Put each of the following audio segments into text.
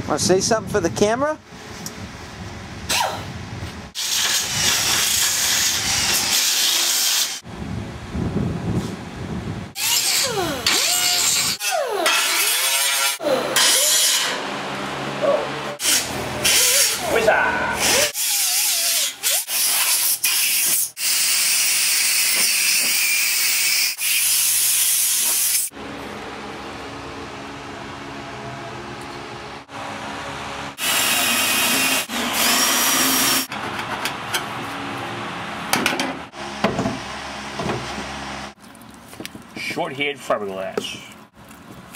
Want to say something for the camera? Short-haired fiberglass.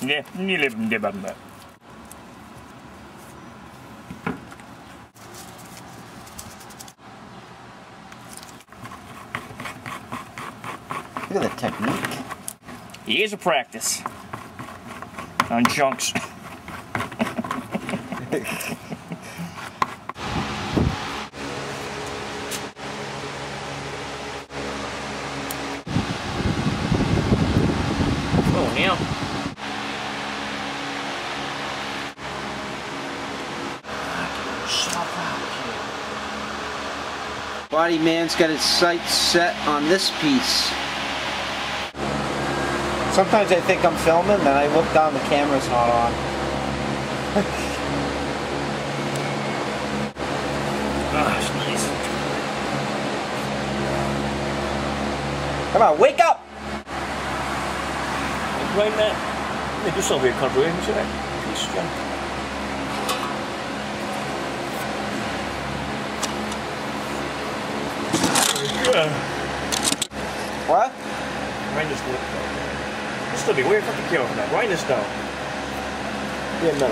Yeah, you live in the bottom. Look at the technique. Years of practice on chunks. Now. Body man's got his sights set on this piece. Sometimes I think I'm filming, then I look down, the camera's not on. That's nice. Come on, wake up! Right, Matt? Make yourself here comfortable. You see that? Piece of junk. What? Write this down. This will be weird. Fucking kill for that. Write this down. Yeah, no.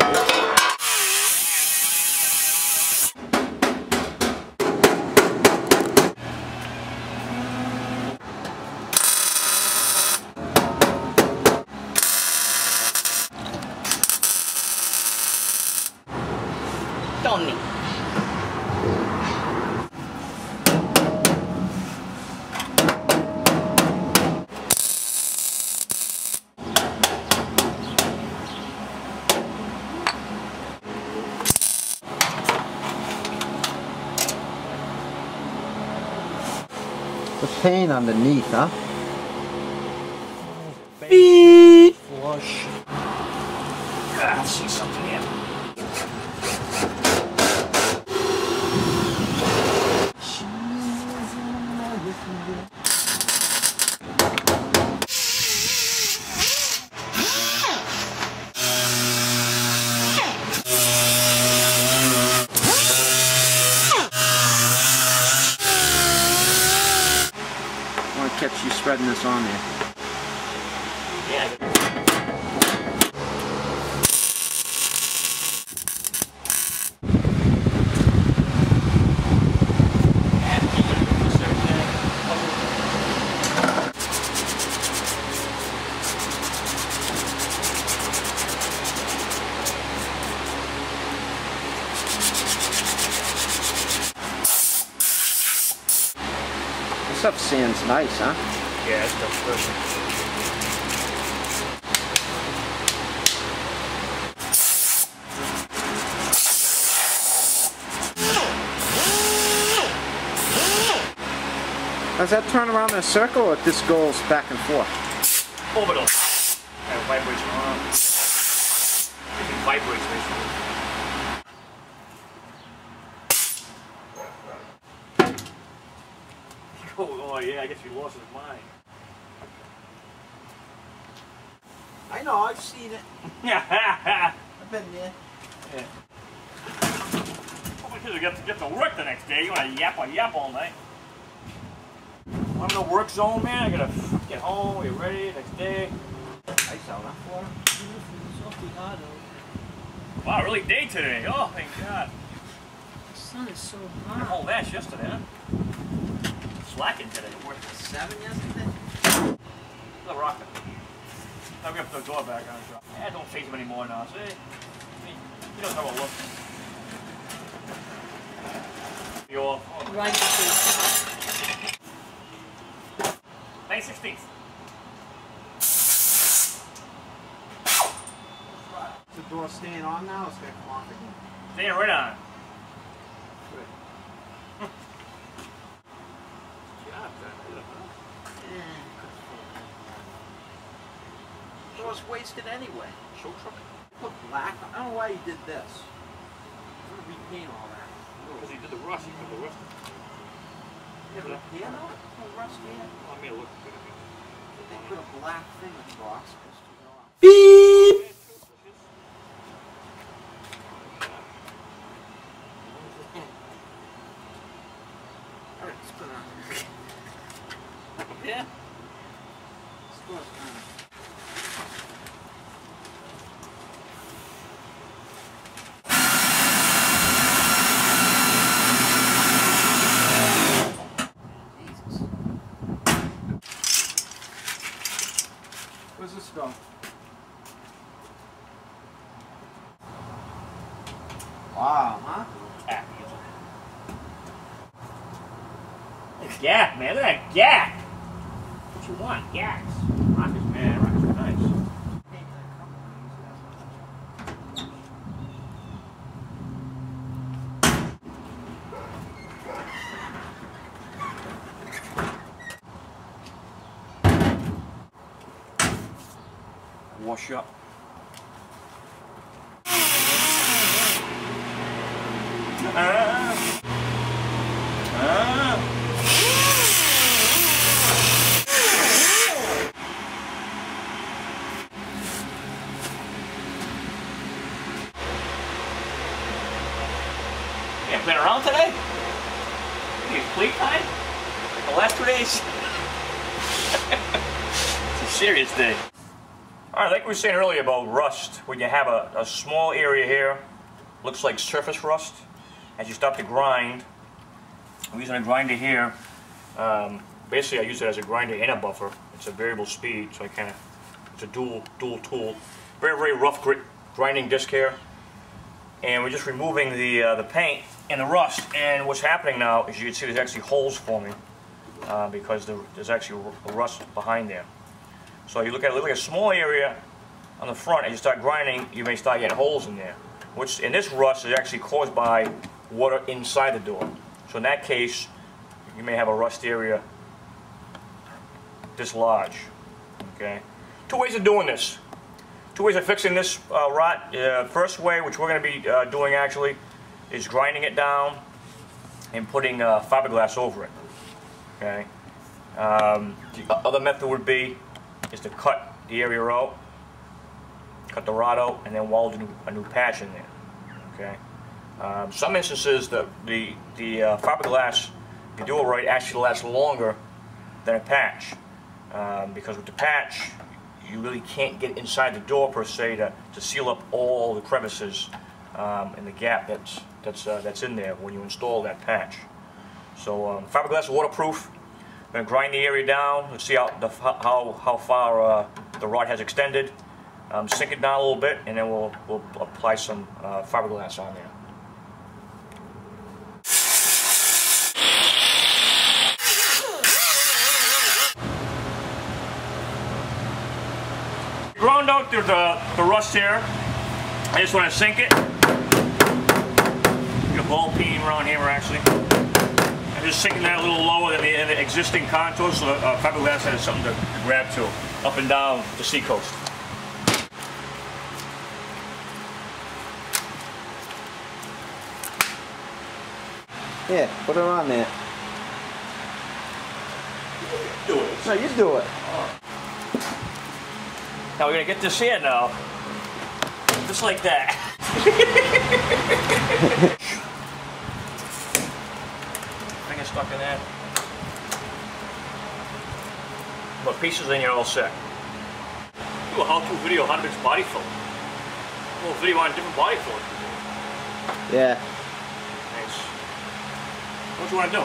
Tony. The paint underneath, huh? Beep. Flush. I see something here. Catch you spreading this on there. Yeah. This stuff sand's nice, huh? Yeah, it's stuff's perfect. Does that turn around in a circle or this goes back and forth? Orbital. It vibrates around. It vibrates basically. Oh yeah, I guess he lost his mind. I know, I've seen it. I've been there. Yeah. Oh, because you get to work the next day. You want to yap all night. I'm in the work zone, man. I gotta get home, get ready next day. Nice out, huh? Wow, really day today. Oh, thank God. The sun is so The hot. whole ash yesterday, huh? Slacking today. Worked at 7 yesterday? The rocket. Now we have to put the door back on. Yeah, don't face him anymore now. See? He doesn't know what look. You're Right to face. May 16th. The door stays staying on now? It's gonna come off again. Staying right on. Good. Job done, huh? So it's wasted anyway. Show truck? Put black. I don't know why he did this. I'm gonna repaint all that. Because he did the rust. He put the rust. Yeah, but here, no rust here. Well, I mean, it looked good. They put a black thing across. Just to go off. Beep. All right, let's put it on. Yeah. Let's go on. Where's this go? Wow, huh? Look at gap, man. Look at that gap. What you want? Gaps. Rockets, man. Rockets are nice. Wash up. Yeah, playing around today? It's plate time? The last 2 days? It's a serious day. Alright, like we were saying earlier about rust, when you have a small area here, looks like surface rust, as you start to grind, I'm using a grinder here. Basically I use it as a grinder and a buffer. It's a variable speed, so it's a dual tool. Very rough grinding disc here. And we're just removing the paint and the rust, and what's happening now is you can see there's actually holes forming because there's actually rust behind there. So you look at a small area on the front, and you start grinding, you may start getting holes in there. Which, in this rust, is actually caused by water inside the door. So in that case, you may have a rust area this large. Okay. 2 ways of doing this. 2 ways of fixing this rot. First way, which we're going to be doing actually, is grinding it down and putting fiberglass over it. Okay. The other method would be is to cut the area out, cut the rod out, and then weld a new patch in there. Okay. Some instances, the fiberglass, if you do it right, actually lasts longer than a patch, because with the patch, you really can't get inside the door per se to seal up all the crevices and the gap that's in there when you install that patch. So fiberglass is waterproof. I'm going to grind the area down. Let's see how far the rod has extended. Sink it down a little bit, and then we'll apply some fiberglass on there. Ground out the rust here. I just want to sink it. Get a ball peen around here actually. I'm just sinking that a little lower than the existing contour, so the fiberglass has something to grab to up and down the seacoast. Yeah, put it on there. Do it. No, you do it. Now we're gonna get this here now, just like that. Finger stuck in there. Put pieces in here, all set. Do a how-to video how to fix body float. A little video on different body float. Yeah. Thanks. What do you want to do?